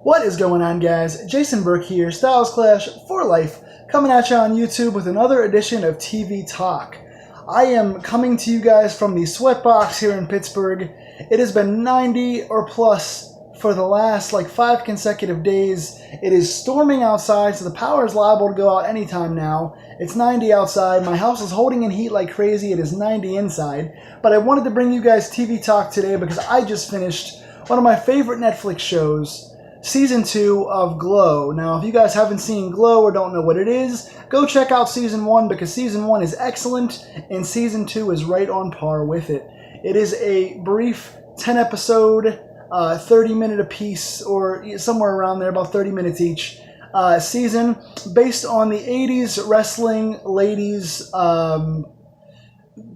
What is going on, guys? Jason Burke here, Styles Clash for Life, coming at you on YouTube with another edition of TV Talk. I am coming to you guys from the Sweatbox here in Pittsburgh. It has been 90 or plus for the last 5 consecutive days. It is storming outside, so the power is liable to go out anytime now. It's 90 outside. My house is holding in heat like crazy. It is 90 inside. But I wanted to bring you guys TV Talk today because I just finished one of my favorite Netflix shows, Season 2 of Glow. Now, if you guys haven't seen Glow or don't know what it is, go check out Season 1 because Season 1 is excellent and Season 2 is right on par with it. It is a brief 10-episode, 30-minute apiece, or somewhere around there, about 30 minutes each, season based on the 80s wrestling ladies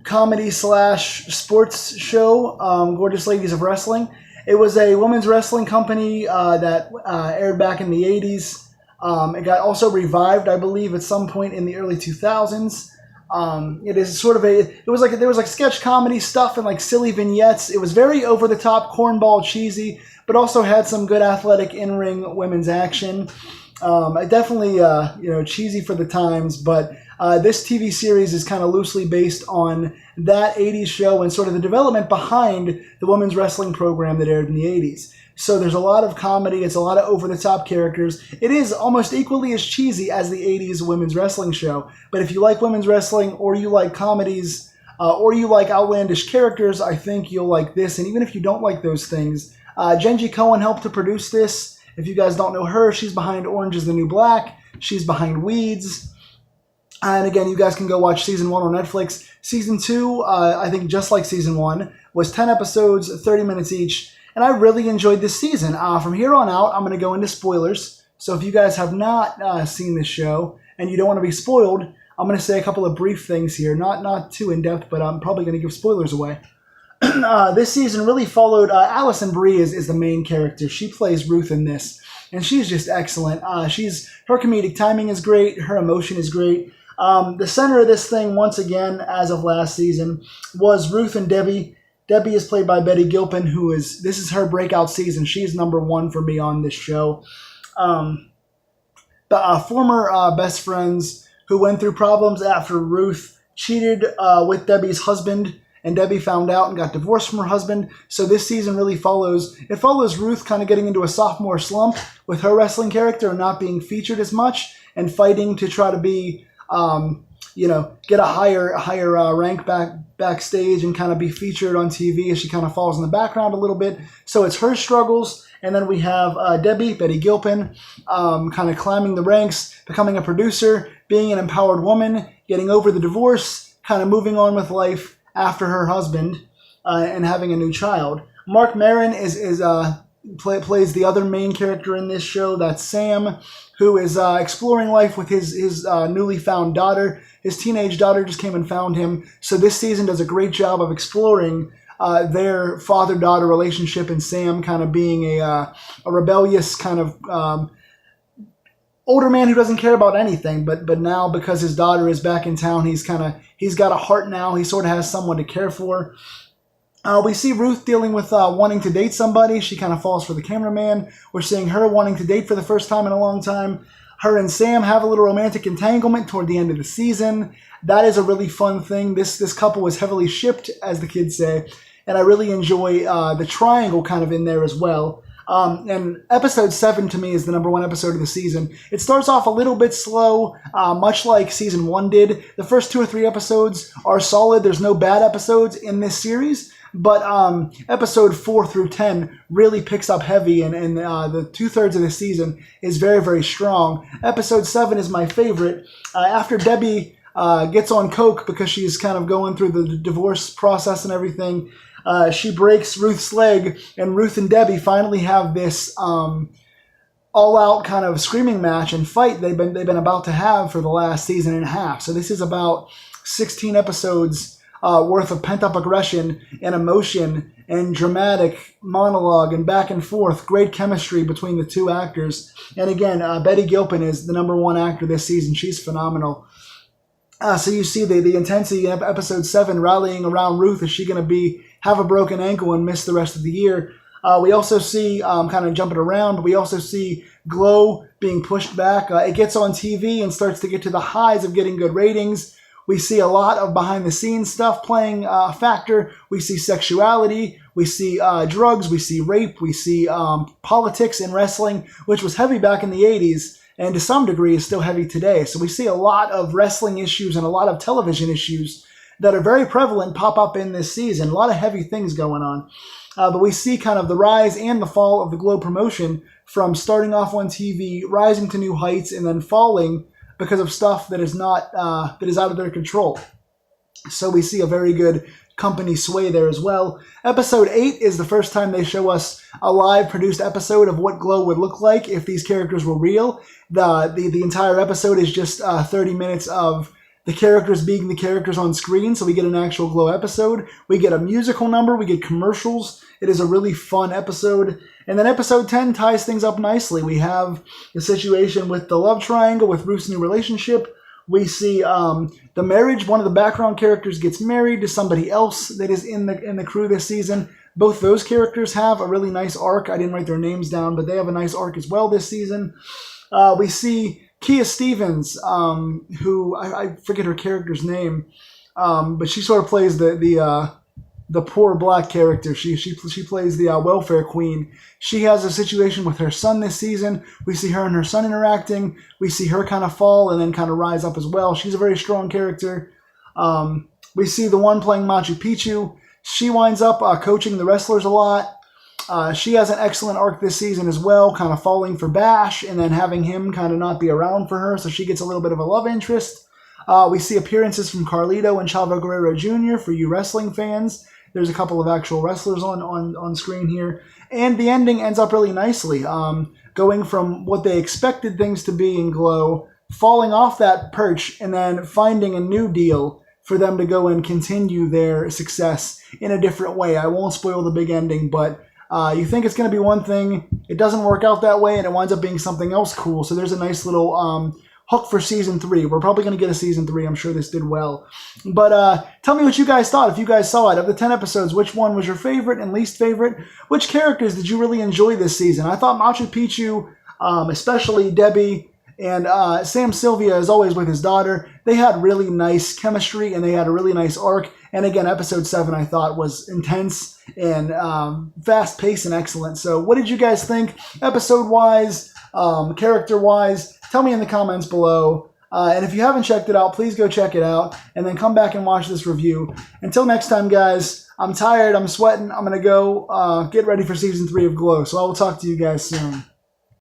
comedy / sports show, Gorgeous Ladies of Wrestling. It was a women's wrestling company that aired back in the 80s. It got also revived, I believe, at some point in the early 2000s. It is sort of there was sketch comedy stuff and silly vignettes. It was very over the top, cornball cheesy, but also had some good athletic in-ring women's action. Definitely cheesy for the times, but this TV series is kind of loosely based on that 80s show and sort of the development behind the women's wrestling program that aired in the 80s. So there's a lot of comedy, it's a lot of over-the-top characters. It is almost equally as cheesy as the 80s women's wrestling show. But if you like women's wrestling, or you like comedies, or you like outlandish characters, I think you'll like this. And even if you don't like those things, Jenji Kohan helped to produce this. If you guys don't know her, she's behind Orange is the New Black. She's behind Weeds. And again, you guys can go watch Season 1 on Netflix. Season 2, I think just like Season 1, was 10 episodes, 30 minutes each. And I really enjoyed this season. From here on out, I'm going to go into spoilers. So if you guys have not seen this show and you don't want to be spoiled, I'm going to say a couple of brief things here. Not too in-depth, but I'm probably going to give spoilers away. This season really followed Alison Brie is the main character. She plays Ruth in this, and she's just excellent. Her comedic timing is great. Her emotion is great. The center of this thing, once again, as of last season, was Ruth and Debbie. Debbie is played by Betty Gilpin, this is her breakout season. She's #1 for me on this show. Former best friends who went through problems after Ruth cheated with Debbie's husband, and Debbie found out and got divorced from her husband. So this season really follows Ruth kind of getting into a sophomore slump with her wrestling character and not being featured as much, and fighting to try to be get a higher rank backstage and kind of be featured on TV as she kind of falls in the background a little bit. So it's her struggles. And then we have Betty Gilpin, kind of climbing the ranks, becoming a producer, being an empowered woman, getting over the divorce, kind of moving on with life after her husband, and having a new child. Mark Maron plays the other main character in this show. That's Sam, who is exploring life with his newly found daughter. His teenage daughter just came and found him. So this season does a great job of exploring their father-daughter relationship, and Sam kind of being a rebellious kind of older man who doesn't care about anything. But now, because his daughter is back in town, he's got a heart now. He sort of has someone to care for. We see Ruth dealing with wanting to date somebody. She kind of falls for the cameraman. We're seeing her wanting to date for the first time in a long time. Her and Sam have a little romantic entanglement toward the end of the season. That is a really fun thing. This couple was heavily shipped, as the kids say, and I really enjoy the triangle kind of in there as well. And episode 7 to me is the #1 episode of the season. It starts off a little bit slow, much like Season 1 did. The first 2 or 3 episodes are solid. There's no bad episodes in this series. But episode 4 through 10 really picks up heavy, and the 2/3 of the season is very, very strong. Episode 7 is my favorite. After Debbie gets on coke because she's kind of going through the divorce process and everything, she breaks Ruth's leg, and Ruth and Debbie finally have this all-out kind of screaming match and fight they've been about to have for the last season and a half. So this is about 16 episodes worth of pent-up aggression and emotion and dramatic monologue and back and forth. Great chemistry between the two actors. And again, Betty Gilpin is the #1 actor this season. She's phenomenal. So you see the intensity of episode 7 rallying around Ruth. Is she going to have a broken ankle and miss the rest of the year? We also see, kind of jumping around, but we also see Glow being pushed back. It gets on TV and starts to get to the highs of getting good ratings. We see a lot of behind-the-scenes stuff playing a factor. We see sexuality. We see drugs. We see rape. We see politics in wrestling, which was heavy back in the 80s and to some degree is still heavy today. So we see a lot of wrestling issues and a lot of television issues that are very prevalent pop up in this season. A lot of heavy things going on. But we see kind of the rise and the fall of the Glow promotion from starting off on TV, rising to new heights, and then falling because of stuff that is not that is out of their control. So we see a very good company sway there as well. Episode 8 is the first time they show us a live produced episode of what Glow would look like if these characters were real. The entire episode is just 30 minutes of the characters being the characters on screen, so we get an actual Glow episode. We get a musical number, we get commercials. It is a really fun episode. And then episode 10 ties things up nicely. We have the situation with the love triangle, with Ruth's new relationship. We see the marriage. One of the background characters gets married to somebody else that is in the crew this season. Both those characters have a really nice arc. I didn't write their names down, but they have a nice arc as well this season. We see Kia Stevens, who I forget her character's name, but she sort of plays the poor black character. She plays the welfare queen. She has a situation with her son this season. We see her and her son interacting. We see her kind of fall and then kind of rise up as well. She's a very strong character. We see the one playing Machu Picchu. She winds up coaching the wrestlers a lot. She has an excellent arc this season as well, kind of falling for Bash and then having him kind of not be around for her, so she gets a little bit of a love interest. We see appearances from Carlito and Chavo Guerrero Jr. for you wrestling fans. There's a couple of actual wrestlers on screen here. And the ending ends up really nicely, going from what they expected things to be in Glow, falling off that perch, and then finding a new deal for them to go and continue their success in a different way. I won't spoil the big ending, but you think it's going to be one thing, it doesn't work out that way, and it winds up being something else cool. So there's a nice little hook for season 3. We're probably going to get a season 3. I'm sure this did well. But tell me what you guys thought if you guys saw it. Of the 10 episodes, which one was your favorite and least favorite? Which characters did you really enjoy this season? I thought Machu Picchu, especially Debbie, and Sam Sylvia, as always, with his daughter, they had really nice chemistry and they had a really nice arc. And again, episode 7 I thought was intense and fast-paced and excellent. So what did you guys think, episode-wise, character-wise? Tell me in the comments below. And if you haven't checked it out, please go check it out. And then come back and watch this review. Until next time, guys, I'm tired. I'm sweating. I'm going to go get ready for season 3 of Glow. So I will talk to you guys soon.